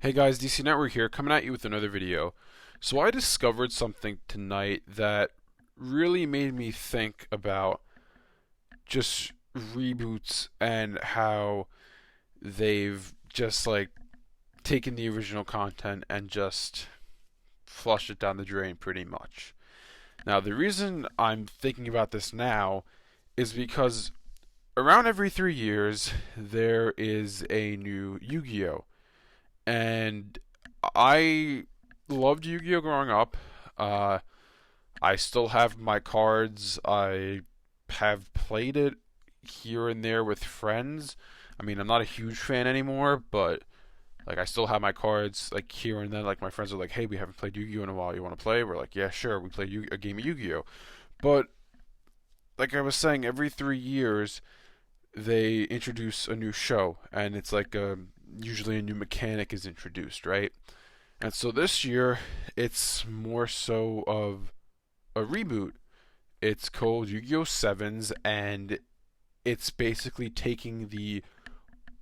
Hey guys, DC Network here, coming at you with another video. So I discovered something tonight that really made me think about just reboots and how they've just taken the original content and just flushed it down the drain pretty much. Now, the reason I'm thinking about this now is because around every 3 years there is a new Yu-Gi-Oh! And I loved Yu-Gi-Oh growing up. Uh, I still have my cards. I have played it here and there with friends. I mean, I'm not a huge fan anymore, but I still have my cards here and then. Like my friends are like, "Hey, we haven't played Yu-Gi-Oh in a while. You want to play?" We're like, "Yeah, sure." We play a game of Yu-Gi-Oh. But like I was saying, every 3 years they introduce a new show, and it's usually a new mechanic is introduced, right? And so this year, it's more so of a reboot. It's called Yu-Gi-Oh! Sevens, and it's basically taking the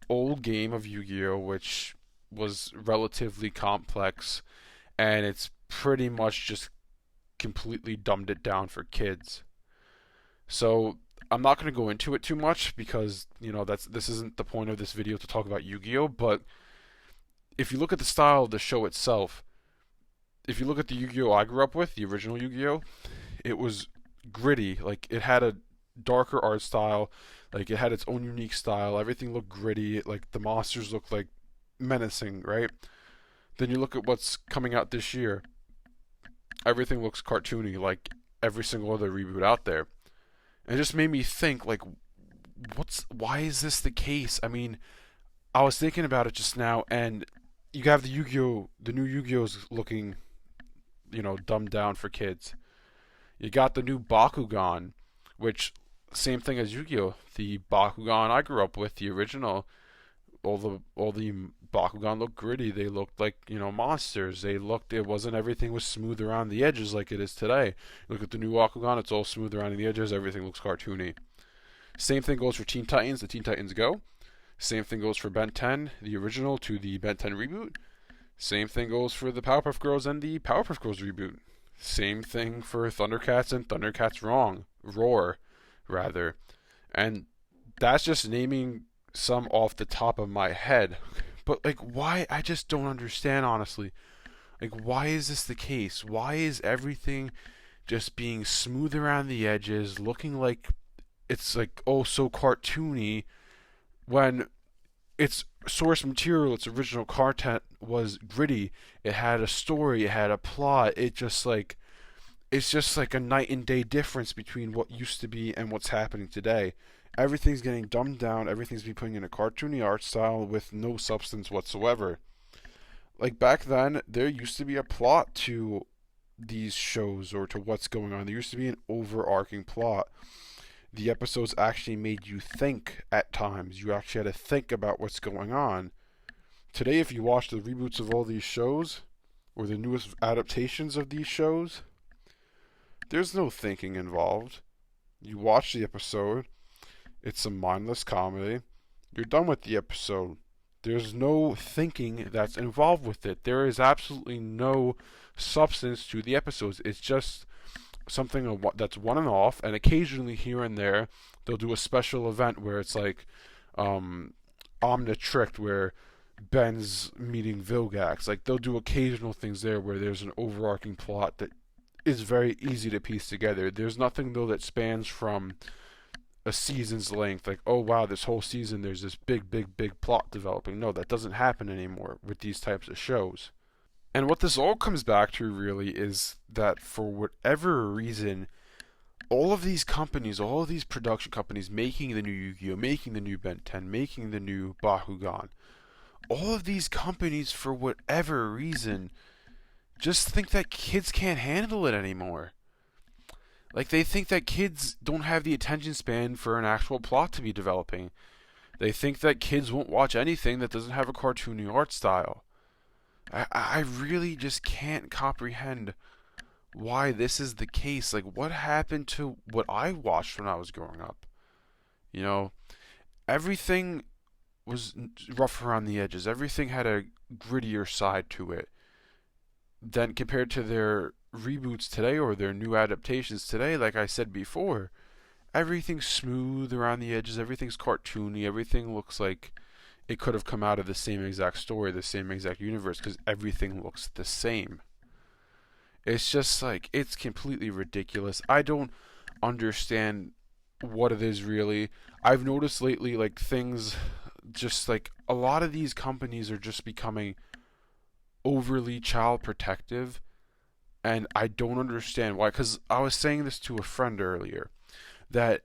old game of Yu-Gi-Oh!, which was relatively complex, and it's pretty much just completely dumbed it down for kids. So I'm not going to go into it too much because this isn't the point of this video to talk about Yu-Gi-Oh. But if you look at the style of the show itself, if you look at the Yu-Gi-Oh I grew up with, the original Yu-Gi-Oh, it was gritty. Like it had a darker art style. Like it had its own unique style. Everything looked gritty. Like the monsters looked like menacing, right? Then you look at what's coming out this year. Everything looks cartoony, like every single other reboot out there. And it just made me think, why is this the case? I mean, I was thinking about it just now, and you have the new Yu-Gi-Oh's looking, dumbed down for kids. You got the new Bakugan, which same thing as Yu-Gi-Oh. The Bakugan I grew up with, the original, all the Bakugan looked gritty. They looked like monsters. It wasn't everything was smooth around the edges like it is today. Look at the new Bakugan; it's all smooth around the edges. Everything looks cartoony. Same thing goes for Teen Titans, the Teen Titans Go. Same thing goes for Ben 10, the original to the Ben 10 reboot. Same thing goes for the Powerpuff Girls and the Powerpuff Girls reboot. Same thing for Thundercats and Thundercats Roar, rather. And that's just naming some off the top of my head. But why? I just don't understand, honestly. Why is this the case? Why is everything just being smooth around the edges, looking like it's oh so cartoony, when its source material, its original content was gritty. It had a story, it had a plot. It's just like a night and day difference between what used to be and what's happening today. Everything's getting dumbed down. Everything's being put in a cartoony art style with no substance whatsoever. Like back then, there used to be a plot to these shows or to what's going on. There used to be an overarching plot. The episodes actually made you think at times. You actually had to think about what's going on. Today, if you watch the reboots of all these shows, or the newest adaptations of these shows, there's no thinking involved. You watch the episode, it's a mindless comedy. You're done with the episode. There's no thinking that's involved with it. There is absolutely no substance to the episodes. It's just something that's one and off, and occasionally here and there they'll do a special event where it's Omnitricked, where Ben's meeting Vilgax. They'll do occasional things there where there's an overarching plot that is very easy to piece together. There's nothing though that spans from a season's length, oh wow, this whole season there's this big plot developing. No, that doesn't happen anymore with these types of shows. And what this all comes back to really is that for whatever reason, all of these companies, all of these production companies making the new Yu-Gi-Oh, making the new Ben 10, making the new Bakugan, all of these companies for whatever reason just think that kids can't handle it anymore. They think that kids don't have the attention span for an actual plot to be developing. They think that kids won't watch anything that doesn't have a cartoony art style. I really just can't comprehend why this is the case. What happened to what I watched when I was growing up? Everything was rough around the edges. Everything had a grittier side to it than compared to their reboots today or their new adaptations today. Like I said before, everything's smooth around the edges, everything's cartoony, everything looks like it could have come out of the same exact story, the same exact universe, because everything looks the same. It's just like, it's completely ridiculous. I don't understand what it is really. I've noticed lately, like, things just like a lot of these companies are just becoming overly child protective, and I don't understand why. Because I was saying this to a friend earlier that,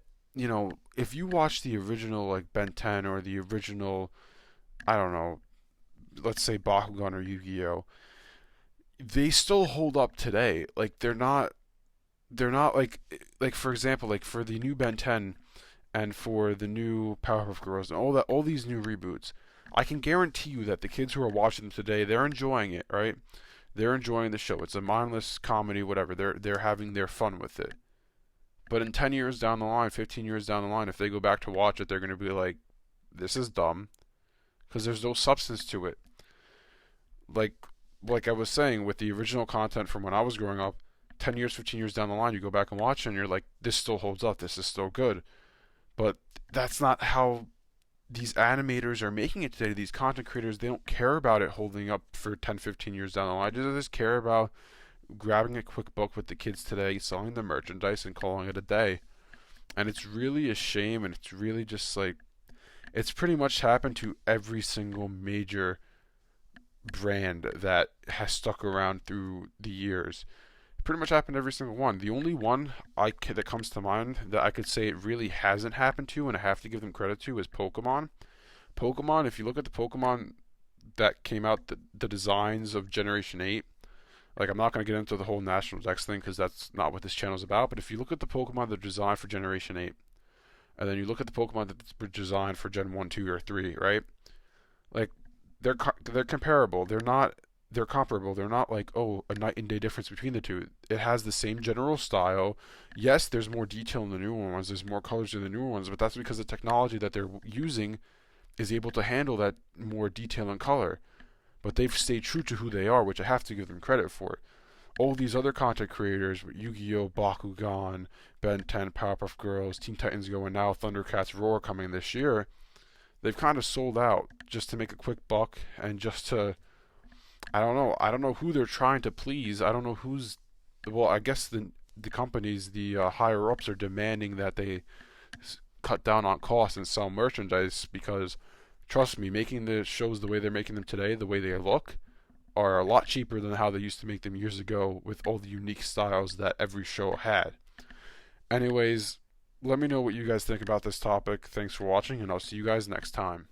if you watch the original, like, Ben 10 or the original, I don't know, let's say Bakugan or Yu-Gi-Oh, they still hold up today. Like, they're not like for example, like for the new Ben 10 and for the new Powerpuff Girls and all these new reboots, I can guarantee you that the kids who are watching them today, they're enjoying it, right? They're enjoying the show. It's a mindless comedy, whatever. They're having their fun with it. But in 10 years down the line, 15 years down the line, if they go back to watch it, they're going to be like, this is dumb, because there's no substance to it. Like like I was saying, with the original content from when I was growing up, 10 years, 15 years down the line, you go back and watch it and you're like, this still holds up, this is still good. But that's not how these animators are making it today. These content creators, they don't care about it holding up for 10, 15 years down the line. They just care about grabbing a quick buck with the kids today, selling the merchandise, and calling it a day. And it's really a shame, and it's really just like, it's pretty much happened to every single major brand that has stuck around through the years. It pretty much happened to every single one. The only one that comes to mind that I could say it really hasn't happened to, and I have to give them credit to, is Pokemon. Pokemon, if you look at the Pokemon that came out, the designs of Generation 8, like, I'm not going to get into the whole National Dex thing because that's not what this channel is about, but if you look at the Pokemon that are designed for Generation 8, and then you look at the Pokemon that's designed for Gen 1, 2, or 3, right? Like, they're comparable. They're comparable. They're not like, oh, a night and day difference between the two. It has the same general style. Yes, there's more detail in the newer ones. There's more colors in the newer ones, but that's because the technology that they're using is able to handle that more detail and color. But they've stayed true to who they are, which I have to give them credit for. All these other content creators, Yu-Gi-Oh, Bakugan, Ben 10, Powerpuff Girls, Teen Titans Go, and now Thundercats Roar coming this year, they've kind of sold out just to make a quick buck and just to, I don't know. I don't know who they're trying to please. I don't know who's, well, I guess the companies, the higher ups are demanding that they cut down on costs and sell merchandise, because trust me, making the shows the way they're making them today, the way they look, are a lot cheaper than how they used to make them years ago with all the unique styles that every show had. Anyways, let me know what you guys think about this topic. Thanks for watching, and I'll see you guys next time.